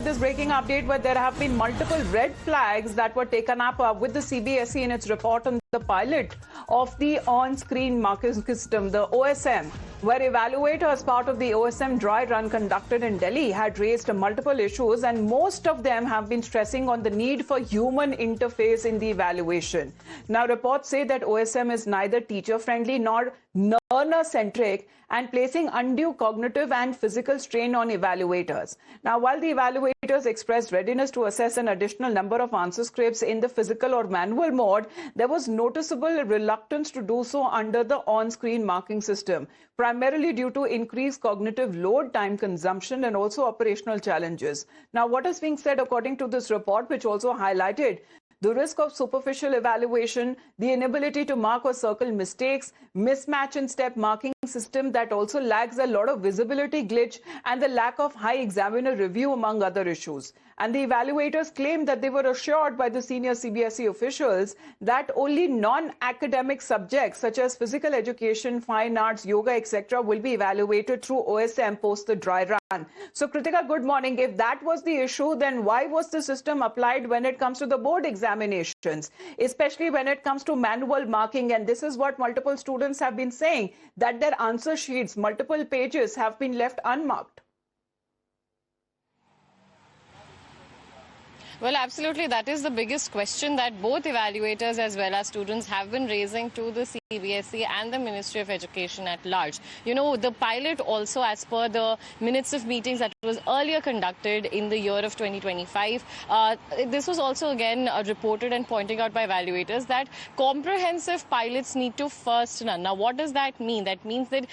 this breaking update where there have been multiple red flags that were taken up with the CBSE in its report on the pilot of the on-screen marking system, the OSM, where evaluators as part of the OSM dry run conducted in Delhi had raised multiple issues, and most of them have been stressing on the need for human interface in the evaluation. Now, reports say that OSM is neither teacher-friendly nor learner-centric and placing undue cognitive and physical strain on evaluators. Now, while the evaluators expressed readiness to assess an additional number of answer scripts in the physical or manual mode, there was noticeable reluctance to do so under the on-screen marking system, primarily due to increased cognitive load, time consumption, and also operational challenges. Now, what is being said according to this report, which also highlighted the risk of superficial evaluation, the inability to mark or circle mistakes, mismatch in step marking system that also lacks a lot of visibility glitch, and the lack of high examiner review, among other issues. And the evaluators claimed that they were assured by the senior CBSE officials that only non-academic subjects such as physical education, fine arts, yoga, etc. will be evaluated through OSM post the dry run. So, Kritika, good morning. If that was the issue, then why was the system applied when it comes to the board examinations, especially when it comes to manual marking? And this is what multiple students have been saying, that their answer sheets, multiple pages, have been left unmarked. Well, absolutely. That is the biggest question that both evaluators as well as students have been raising to the CBSE and the Ministry of Education at large. You know, the pilot also, as per the minutes of meetings that was earlier conducted in the year of 2025, this was also again reported and pointing out by evaluators that comprehensive pilots need to first run. Now, what does that mean? That means that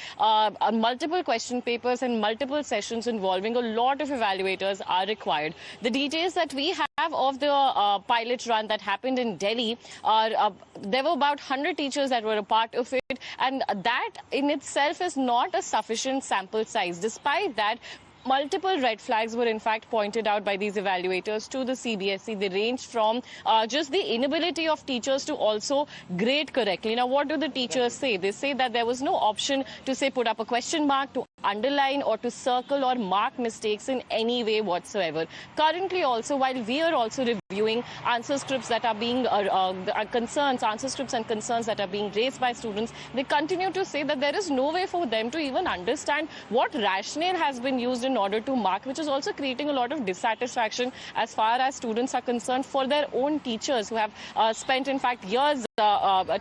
multiple question papers and multiple sessions involving a lot of evaluators are required. The details that we have of the pilot run that happened in Delhi, there were about 100 teachers that were a part of it, and that in itself is not a sufficient sample size. Despite that, multiple red flags were in fact pointed out by these evaluators to the CBSE. They ranged from just the inability of teachers to also grade correctly. Now, what do the teachers say? They say that there was no option to say put up a question mark, to underline or to circle or mark mistakes in any way whatsoever. Currently also, while we are also reviewing answer scripts that are being answer scripts and concerns that are being raised by students, they continue to say that there is no way for them to even understand what rationale has been used in order to mark, which is also creating a lot of dissatisfaction as far as students are concerned for their own teachers who have spent in fact years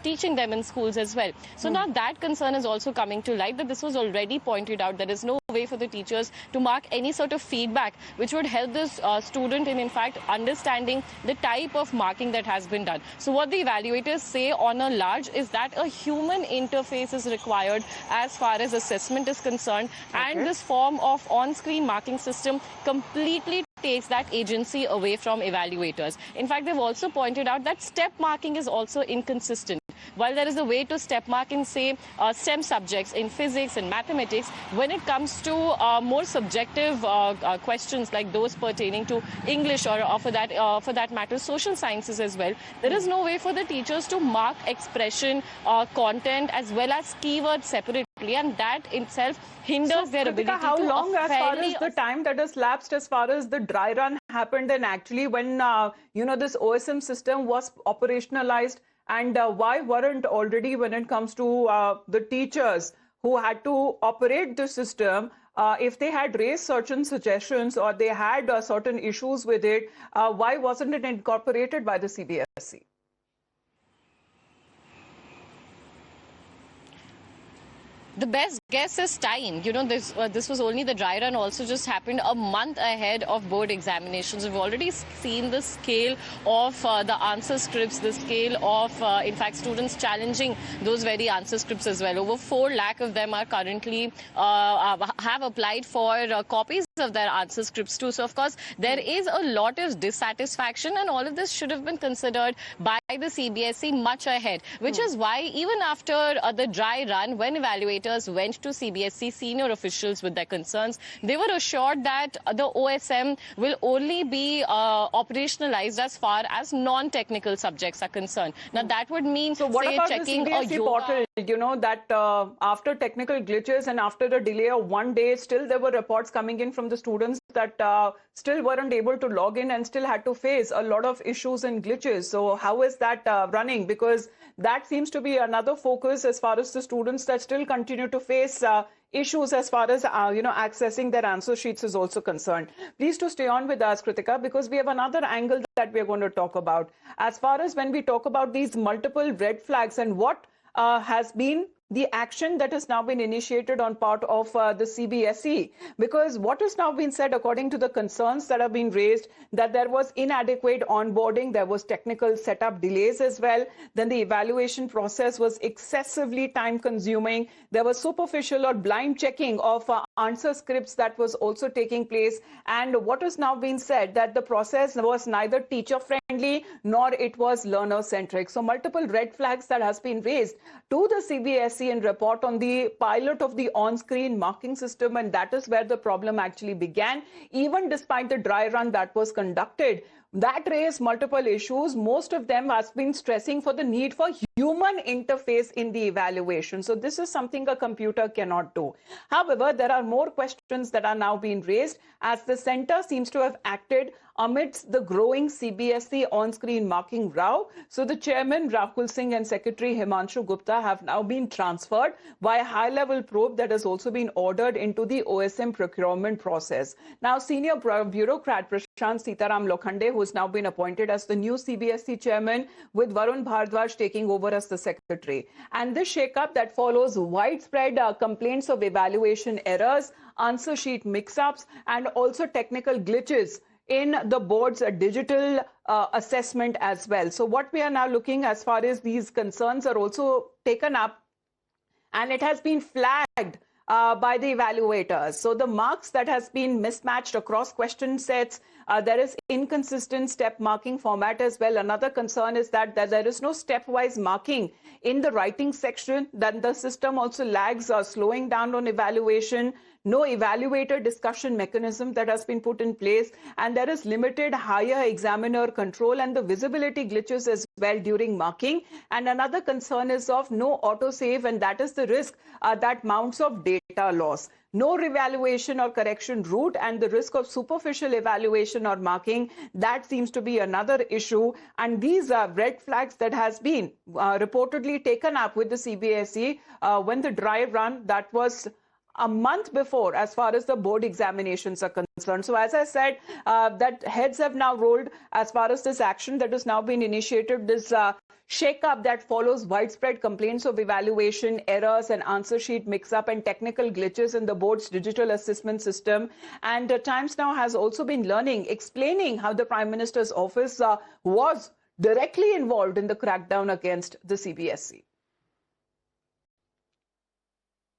teaching them in schools as well. So now that concern is also coming to light, that this was already pointed out. There is no way for the teachers to mark any sort of feedback which would help this student in fact understanding the type of marking that has been done. So what the evaluators say on a large is that a human interface is required as far as assessment is concerned, and this form of on-screen marking system completely takes that agency away from evaluators. In fact, they've also pointed out that step marking is also inconsistent. While there is a way to step mark in, say, STEM subjects in physics and mathematics, when it comes to more subjective questions like those pertaining to English or for that matter, social sciences as well, there is no way for the teachers to mark expression, content as well as keywords separately, and that itself hinders their ability to how long as far as the time that has lapsed as far as the dry run happened, and actually when this OSM system was operationalized, and why weren't already, when it comes to the teachers who had to operate the system, if they had raised certain suggestions or they had certain issues with it, why wasn't it incorporated by the CBSE? The best guess is time. You know, this was only the dry run also just happened a month ahead of board examinations. We've already seen the scale of the answer scripts, the scale of, in fact, students challenging those very answer scripts as well. Over 4 lakh of them are currently have applied for copies of their answer scripts too. So, of course, there is a lot of dissatisfaction, and all of this should have been considered by the CBSE much ahead, which is why even after the dry run, when evaluators went to CBSE senior officials with their concerns, they were assured that the OSM will only be operationalized as far as non-technical subjects are concerned. Now, that would mean, so what say, about checking the CBSE portal? You know that after technical glitches and after a delay of 1 day, still there were reports coming in from from the students that still weren't able to log in and still had to face a lot of issues and glitches. So how is that running? Because that seems to be another focus as far as the students that still continue to face issues as far as accessing their answer sheets is also concerned. Please to stay on with us, Kritika, because we have another angle that we're going to talk about. As far as when we talk about these multiple red flags and what has been the action that has now been initiated on part of the CBSE, because what has now been said, according to the concerns that have been raised, that there was inadequate onboarding, there was technical setup delays as well, then the evaluation process was excessively time consuming, there was superficial or blind checking of answer scripts that was also taking place, and what has now been said that the process was neither teacher friendly nor it was learner centric. So multiple red flags that has been raised to the CBSE and report on the pilot of the on-screen marking system, and that is where the problem actually began. Even despite the dry run that was conducted, that raised multiple issues. Most of them has been stressing for the need for human interface in the evaluation. So this is something a computer cannot do. However, there are more questions that are now being raised as the center seems to have acted amidst the growing CBSE on-screen marking row. So the chairman Rakul Singh and secretary Himanshu Gupta have now been transferred by a high-level probe that has also been ordered into the OSM procurement process. Now, senior bureaucrat Prashant Sitaram Lokhande, who has now been appointed as the new CBSE chairman, with Varun Bhardwaj taking over as the secretary. And this shake-up that follows widespread complaints of evaluation errors, answer sheet mix-ups, and also technical glitches in the board's digital assessment as well. So what we are now looking as far as these concerns are also taken up, and it has been flagged by the evaluators. So the marks that has been mismatched across question sets, there is inconsistent step marking format as well. Another concern is that there is no stepwise marking in the writing section, that the system also lags, slowing down on evaluation. No evaluator discussion mechanism that has been put in place, and there is limited higher examiner control and the visibility glitches as well during marking. And another concern is of no autosave, and that is the risk that mounts of data loss. No revaluation or correction route, and the risk of superficial evaluation or marking, that seems to be another issue. And these are red flags that has been reportedly taken up with the CBSE when the dry run that was a month before as far as the board examinations are concerned. So as I said, that heads have now rolled as far as this action that has now been initiated, this shake-up that follows widespread complaints of evaluation errors and answer sheet mix-up and technical glitches in the board's digital assessment system. And Times Now has also been explaining how the Prime Minister's office was directly involved in the crackdown against the CBSE.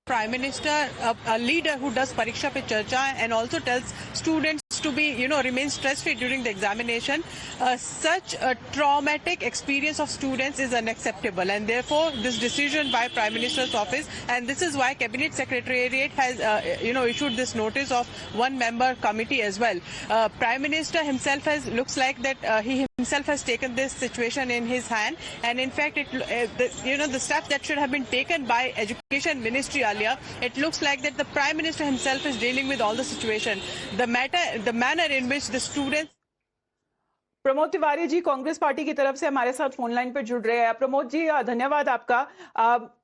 Prime Minister, a leader who does Pariksha Pe Charcha and also tells students to be, remain stress-free during the examination. Such a traumatic experience of students is unacceptable, and therefore this decision by Prime Minister's office, and this is why Cabinet Secretariat has, issued this notice of one-member committee as well. Prime Minister himself looks like that he himself has taken this situation in his hand, and in fact, the steps that should have been taken by Education Ministry earlier, it looks like that the Prime Minister himself is dealing with all the situation. The manner in which the students. Pramod Tiwari ji Congress party की तरफ से हमारे साथ phone line पर जुड़ रहे हैं। प्रमोद जी, धन्यवाद आपका।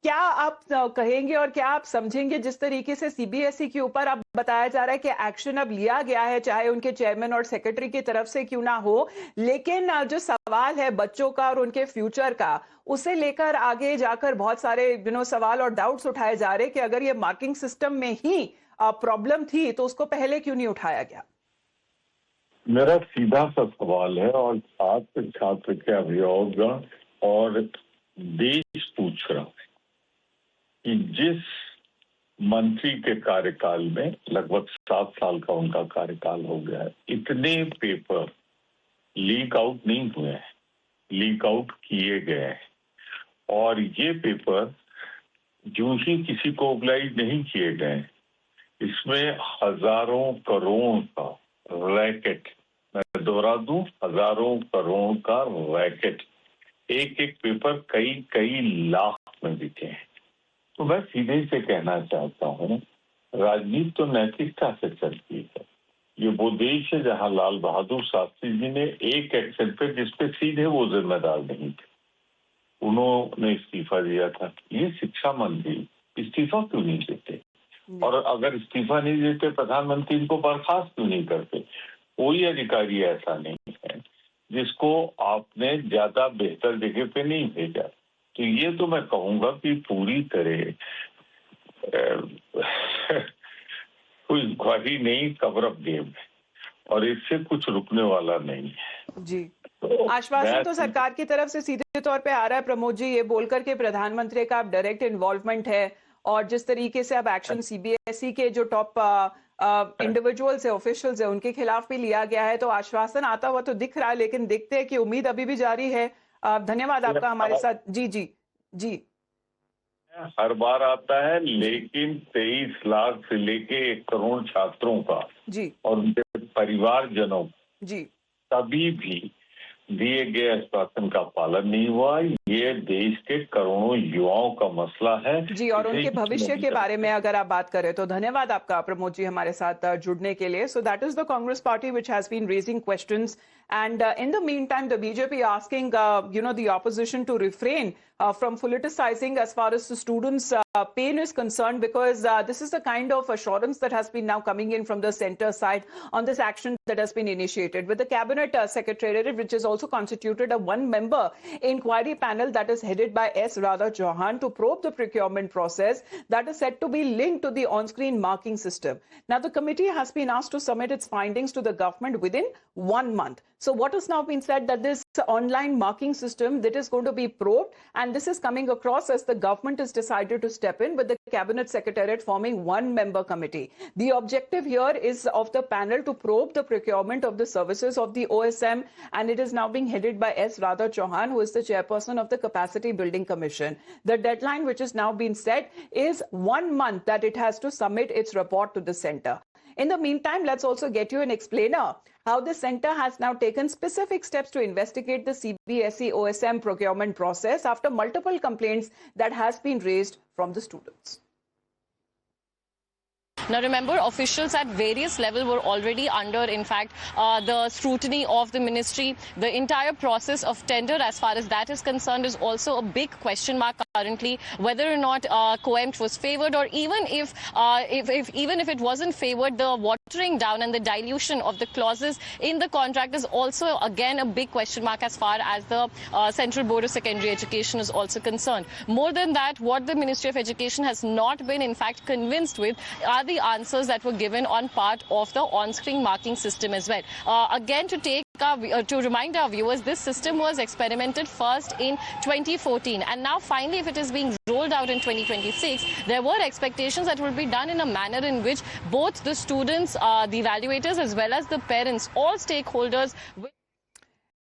क्या आप कहेंगे और क्या आप समझेंगे जिस तरीके से सीबीएसई के ऊपर अब बताया जा रहा है कि एक्शन अब लिया गया है, चाहे उनके चेयरमैन और सेक्रेटरी की तरफ से क्यों ना हो, लेकिन जो सवाल है बच्चों का और उनके फ्यूचर का, उसे लेकर आगे जाकर बहुत सारे सवाल और डाउट्स उठाए जा रहे हैं कि अगर ये मार्किंग सिस्टम में ही प्रॉब्लम थी तो उसको पहले क्यों नहीं उठाया गया? मेरा सीधा सा सवाल है और छात्र के अभिभावक और देश पूछ रहा है कि जिस मंत्री के कार्यकाल में लगभग 7 साल का उनका कार्यकाल हो गया है, इतने पेपर लीक आउट नहीं हुए हैं, लीक आउट किए गए हैं, और ये पेपर जो ही किसी को ओबलाइज नहीं किए गए, इसमें हजारों करोड़ का रैकेट, मैं दोहरा दूं, हजारों करोड़ का रैकेट, एक एक पेपर कई लाख में बिके हैं। तो मैं सीधे से कहना चाहता हूं, राजनीति तो नैतिकता से चलती है, ये वो देश है जहां लाल बहादुर शास्त्री जी ने एक एक्शन पे जिसपे सीधे वो जिम्मेदार नहीं थे, उन्होंने इस्तीफा दिया था। ये शिक्षा मंत्री इस्तीफा क्यों नहीं देते? और अगर इस्तीफा नहीं देते, प्रधानमंत्री इनको बर्खास्त क्यों नहीं करते? कोई अधिकारी ऐसा नहीं है जिसको आपने ज्यादा बेहतर जगह पे नहीं भेजा। तो ये तो मैं कहूंगा कि पूरी तरह कोई ख्वाही नहीं, कवर अप गेम है और इससे कुछ रुकने वाला नहीं है। जी, आश्वासन तो सरकार की तरफ से सीधे तौर पे आ रहा है प्रमोद जी, ये बोलकर के प्रधानमंत्री का अब डायरेक्ट इन्वॉल्वमेंट है और जिस तरीके से अब एक्शन सीबीएसई के जो टॉप इंडिविजुअल्स है, ऑफिशियल्स है, उनके खिलाफ भी लिया गया है, तो आश्वासन आता हुआ तो दिख रहा है, लेकिन देखते हैं कि उम्मीद अभी भी जारी है। धन्यवाद आपका हमारे साथ। जी जी जी, हर बार आता है, लेकिन 23 लाख से लेके 1 करोड़ छात्रों का जी और उनके परिवारजनों जी कभी भी दिए गए आश्वासन का पालन नहीं हुआ। ये देश के करोड़ों युवाओं का मसला है जी, और उनके भविष्य के बारे में अगर आप बात करें तो धन्यवाद आपका प्रमोद जी हमारे साथ जुड़ने के लिए। So that is the Congress party which has been raising questions and in the meantime the BJP asking the opposition to refrain from politicizing as far as the students pain is concerned, because this is the kind of assurance that has been now coming in from the center side on this action that has been initiated with the cabinet secretariat, which is also constituted a one-member inquiry panel that is headed by S. Radha Chauhan to probe the procurement process that is said to be linked to the on-screen marking system. Now the committee has been asked to submit its findings to the government within 1 month. So what has now been said that this online marking system that is going to be probed, and this is coming across as the government has decided to step in with the cabinet secretariat forming one-member committee. The objective here is of the panel to probe the procurement of the services of the OSM, and it is now being headed by S. Radha Chauhan, who is the chairperson of the Capacity Building Commission. The deadline which has now been set is 1 month that it has to submit its report to the center. In the meantime, let's also get you an explainer how the center has now taken specific steps to investigate the CBSE OSM procurement process after multiple complaints that has been raised from the students. Now remember, officials at various levels were already under, in fact, the scrutiny of the ministry. The entire process of tender, as far as that is concerned, is also a big question mark currently. Whether or not COEMT was favoured, or even if it wasn't favoured, the watering down and the dilution of the clauses in the contract is also again a big question mark as far as the Central Board of Secondary Education is also concerned. More than that, what the Ministry of Education has not been, in fact, convinced with are the answers that were given on part of the on-screen marking system as well. Again, to remind our viewers, this system was experimented first in 2014, and now finally, if it is being rolled out in 2026, there were expectations that will be done in a manner in which both the students, the evaluators, as well as the parents, all stakeholders will